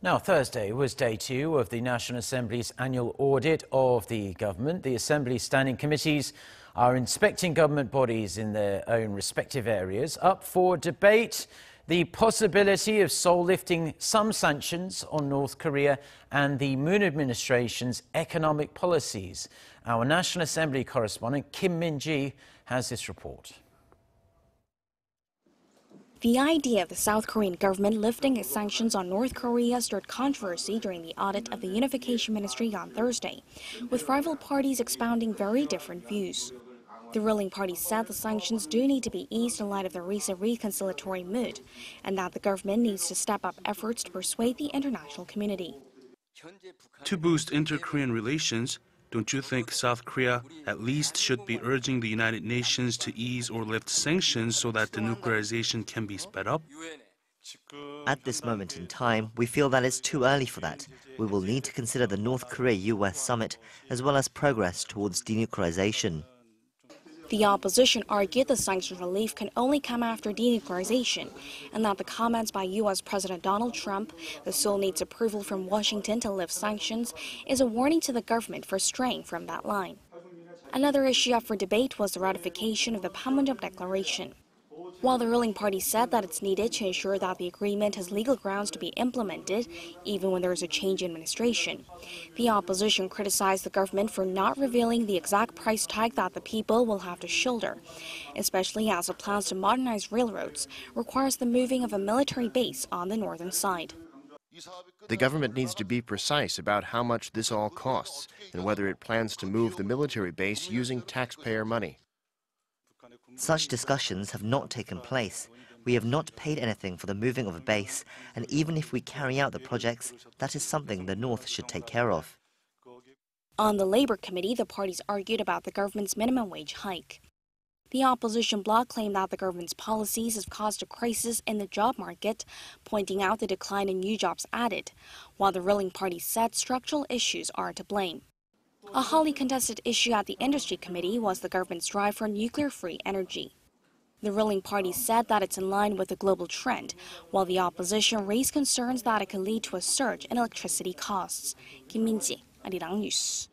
Now, Thursday was day 2 of the National Assembly's annual audit of the government. The Assembly's standing committees are inspecting government bodies in their own respective areas. Up for debate, the possibility of Seoul lifting some sanctions on North Korea and the Moon administration's economic policies. Our National Assembly correspondent Kim Min-ji has this report. The idea of the South Korean government lifting its sanctions on North Korea stirred controversy during the audit of the Unification Ministry on Thursday, with rival parties expounding very different views. The ruling party said the sanctions do need to be eased in light of the recent reconciliatory mood, and that the government needs to step up efforts to persuade the international community. To boost inter-Korean relations, don't you think South Korea at least should be urging the United Nations to ease or lift sanctions so that denuclearization can be sped up? At this moment in time, we feel that it's too early for that. We will need to consider the North Korea-US summit as well as progress towards denuclearization. The opposition argued the sanctions relief can only come after denuclearization, and that the comments by U.S. President Donald Trump that Seoul needs approval from Washington to lift sanctions is a warning to the government for straying from that line. Another issue up for debate was the ratification of the Panmunjom Declaration. While the ruling party said that it's needed to ensure that the agreement has legal grounds to be implemented, even when there is a change in administration, the opposition criticized the government for not revealing the exact price tag that the people will have to shoulder, especially as the plans to modernize railroads requires the moving of a military base on the northern side. The government needs to be precise about how much this all costs and whether it plans to move the military base using taxpayer money. Such discussions have not taken place. We have not paid anything for the moving of a base, and even if we carry out the projects, that is something the North should take care of. On the Labour Committee, the parties argued about the government's minimum wage hike. The opposition bloc claimed that the government's policies have caused a crisis in the job market, pointing out the decline in new jobs added, while the ruling party said structural issues are to blame. A hotly contested issue at the Industry Committee was the government's drive for nuclear-free energy. The ruling party said that it's in line with the global trend, while the opposition raised concerns that it could lead to a surge in electricity costs. Kim Min-ji, Arirang News.